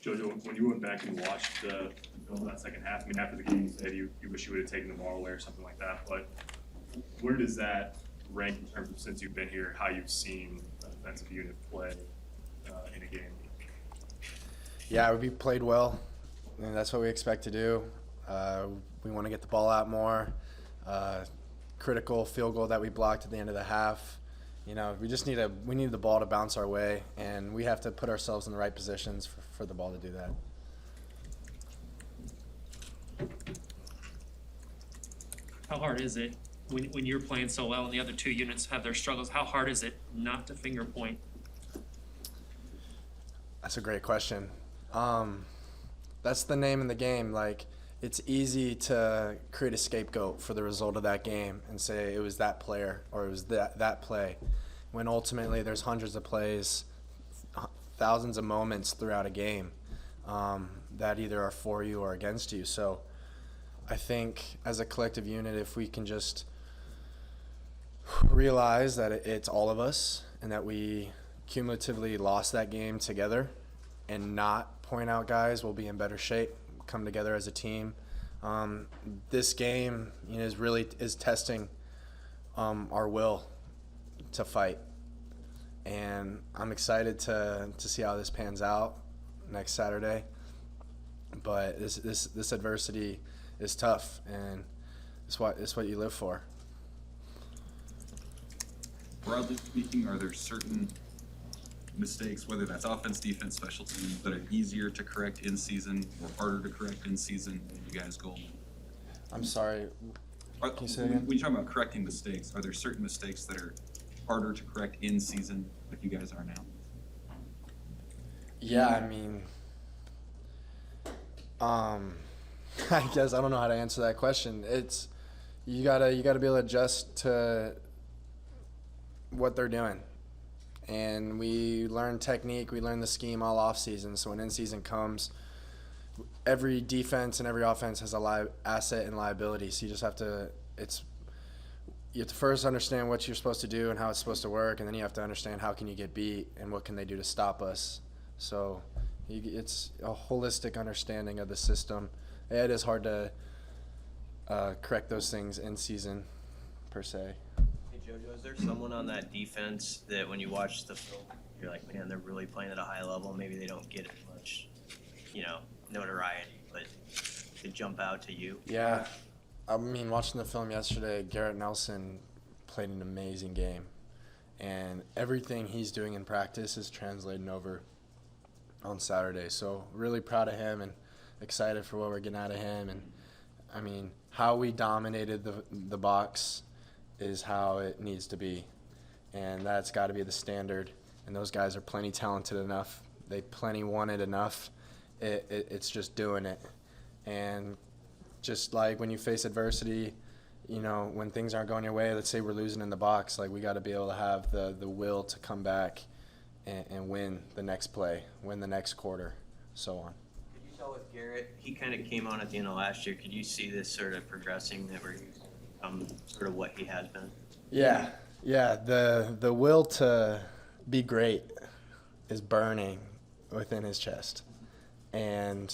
JoJo, when you went back and watched the film of that second half, I mean, after the game, you said you wish you would have taken the ball away or something like that, but where does that rank in terms of, since you've been here, how you've seen the defensive unit play in a game? Yeah, we played well, and that's what we expect to do. We want to get the ball out more. Critical field goal that we blocked at the end of the half. You know, we need the ball to bounce our way, and we have to put ourselves in the right positions for the ball to do that. How hard is it when you're playing so well and the other two units have their struggles? How hard is it not to finger point? That's a great question. That's the name in the game. Like, it's easy to create a scapegoat for the result of that game and say it was that player or it was that play, when ultimately there's hundreds of plays, thousands of moments throughout a game that either are for you or against you. So I think as a collective unit, if we can just realize that it's all of us and that we cumulatively lost that game together and not point out guys, we'll be in better shape, come together as a team. This game, you know, is testing our will to fight, and I'm excited to see how this pans out next Saturday. But this adversity is tough, and it's what you live for. Broadly speaking, are there certain mistakes, whether that's offense, defense, special teams, that are easier to correct in season or harder to correct in season than you guys go? I'm sorry. Can you say again? When you talk about correcting mistakes, are there certain mistakes that are harder to correct in season like you guys are now? Yeah, I mean, I guess I don't know how to answer that question. It's you gotta be able to adjust to what they're doing. And we learn technique, we learn the scheme all off season. So when in season comes, every defense and every offense has a asset and liability. So you just have to first understand what you're supposed to do and how it's supposed to work, and then you have to understand how can you get beat and what can they do to stop us. So it's a holistic understanding of the system. It is hard to correct those things in season per se. JoJo, is there someone on that defense that when you watch the film, you're like, man, they're really playing at a high level? Maybe they don't get as much, notoriety, but they jump out to you? Yeah. I mean, watching the film yesterday, Garrett Nelson played an amazing game. And everything he's doing in practice is translating over on Saturday. So really proud of him and excited for what we're getting out of him. And, I mean, how we dominated the box is how it needs to be, and that's got to be the standard. And those guys are plenty talented enough. They plenty want it enough. It's just doing it. And just like when you face adversity, you know, when things aren't going your way, let's say we're losing in the box, like we got to be able to have the will to come back and win the next play, win the next quarter, so on. Could you tell with Garrett, he kind of came on at the end of last year, could you see this sort of progressing that we're sort of what he has been? Yeah. The will to be great is burning within his chest, and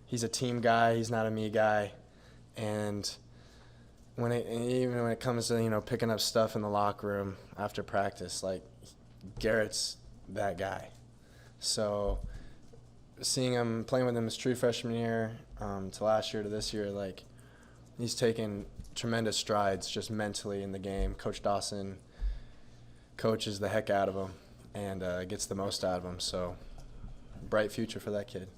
he's a team guy. He's not a me guy, and even when it comes to picking up stuff in the locker room after practice, like Garrett's that guy. So seeing him playing with him his true freshman year to last year to this year, like he's taken tremendous strides just mentally in the game. Coach Dawson coaches the heck out of him and gets the most out of him. So bright future for that kid.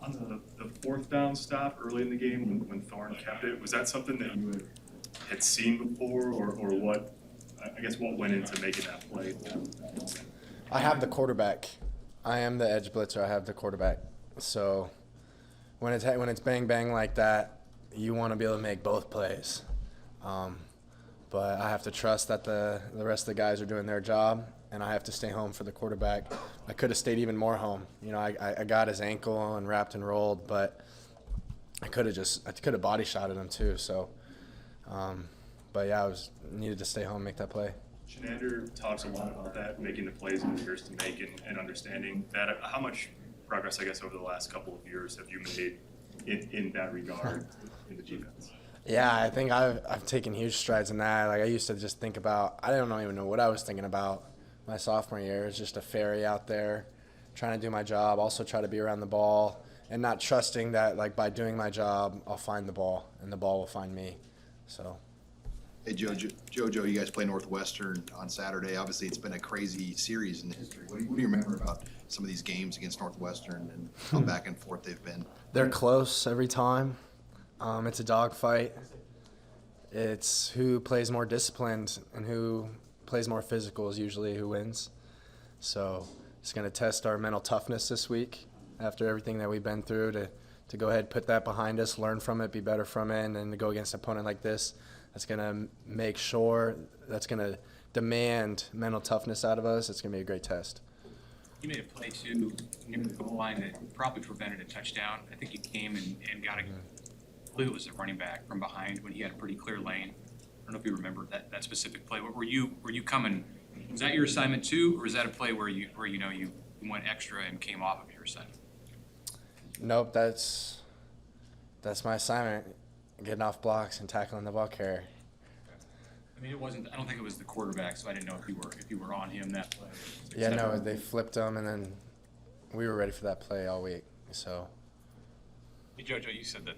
On the fourth down stop early in the game when Thorne kept it, was that something that you had seen before, or what? I guess what went into making that play? I have the quarterback. I am the edge blitzer. I have the quarterback. So when it's bang bang like that, you want to be able to make both plays. But I have to trust that the rest of the guys are doing their job, and I have to stay home for the quarterback. I could have stayed even more home. I got his ankle and wrapped and rolled, but I could have body shotted him too. So, but yeah, I needed to stay home and make that play. Shenander talks a lot about that, making the plays he appears to make and understanding that. How much progress, I guess, over the last couple of years have you made in that regard in the defense? Yeah, I think I've taken huge strides in that. Like I used to just think about, I don't even know what I was thinking about my sophomore year. It was just a fairy out there trying to do my job, also try to be around the ball, and not trusting that like by doing my job, I'll find the ball and the ball will find me. So. Hey, JoJo, you guys play Northwestern on Saturday. Obviously, it's been a crazy series in history. What do you remember about some of these games against Northwestern and how back and forth they've been? They're close every time. It's a dogfight. It's who plays more disciplined and who plays more physical is usually who wins. So it's going to test our mental toughness this week after everything that we've been through to go ahead, put that behind us, learn from it, be better from it, and then to go against an opponent like this. That's going to make sure, that's going to demand mental toughness out of us. It's going to be a great test. You made a play, too, near the goal line that probably prevented a touchdown. I think you came and got a, I believe it was a running back from behind when he had a pretty clear lane. I don't know if you remember that specific play. Were you coming, was that your assignment, too, or was that a play where you went extra and came off of your assignment? Nope, that's my assignment. Getting off blocks and tackling the ball carrier. I mean, it wasn't. I don't think it was the quarterback, so I didn't know if you were on him that play. Yeah, no, they flipped him, and then we were ready for that play all week. So. Hey, JoJo, you said that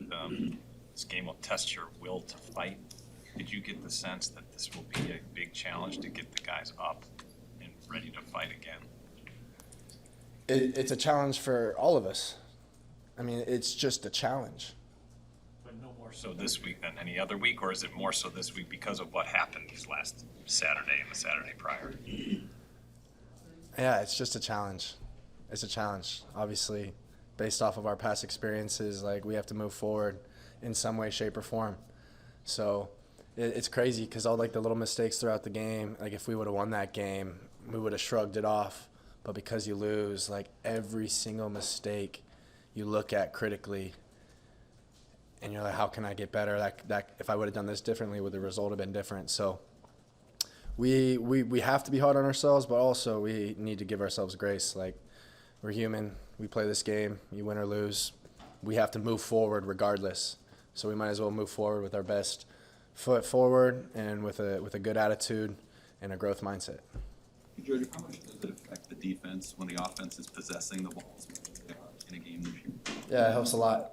this game will test your will to fight. Did you get the sense that this will be a big challenge to get the guys up and ready to fight again? It's a challenge for all of us. I mean, it's just a challenge. More so this week than any other week, or is it more so this week because of what happened these last Saturday and the Saturday prior? Yeah, it's just a challenge. It's a challenge. Obviously, based off of our past experiences, like we have to move forward in some way, shape, or form. So it's crazy because all like the little mistakes throughout the game, like if we would have won that game, we would have shrugged it off. But because you lose, like every single mistake you look at critically, and you're like, how can I get better? That if I would have done this differently, would the result have been different? So we have to be hard on ourselves, but also we need to give ourselves grace. Like we're human. We play this game. You win or lose. We have to move forward regardless. So we might as well move forward with our best foot forward and with a good attitude and a growth mindset. George, how much does it affect the defense when the offense is possessing the balls in a game this year? Yeah, it helps a lot.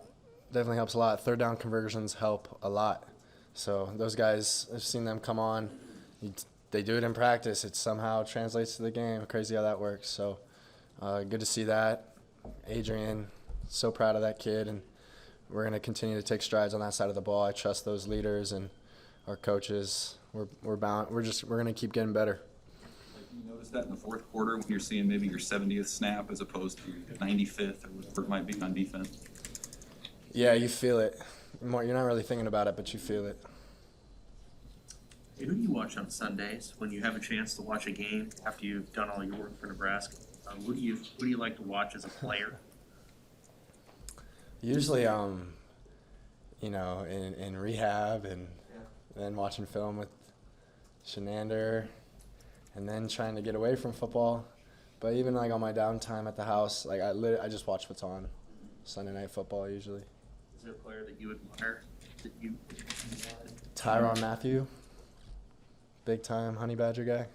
Definitely helps a lot. Third down conversions help a lot. So those guys, I've seen them come on. They do it in practice. It somehow translates to the game. Crazy how that works. So good to see that. Adrian, so proud of that kid, and we're going to continue to take strides on that side of the ball. I trust those leaders and our coaches. We're going to keep getting better. You notice that in the fourth quarter when you're seeing maybe your 70th snap as opposed to 95th or whatever it might be on defense? Yeah, you feel it. You're not really thinking about it, but you feel it. Who do you watch on Sundays when you have a chance to watch a game after you've done all your work for Nebraska? Who do you like to watch as a player? Usually, in rehab and then watching film with Shenander, and then trying to get away from football. But even like on my downtime at the house, like I just watch what's on Sunday Night Football usually. Is there a player that you admire that you? Tyrann Mathieu, big time Honey Badger guy.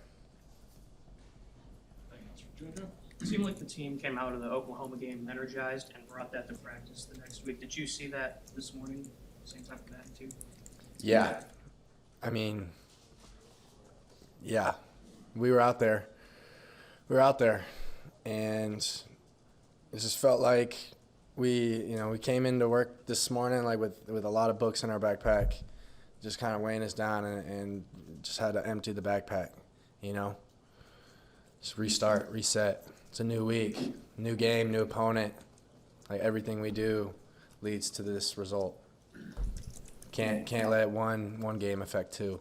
It seemed like the team came out of the Oklahoma game energized and brought that to practice the next week. Did you see that this morning? Same type of attitude? Yeah. I mean, yeah. We were out there. And it just felt like we came into work this morning like with a lot of books in our backpack, just kind of weighing us down and just had to empty the backpack, Just restart, reset. It's a new week, new game, new opponent. Like everything we do leads to this result. Can't let one game affect two.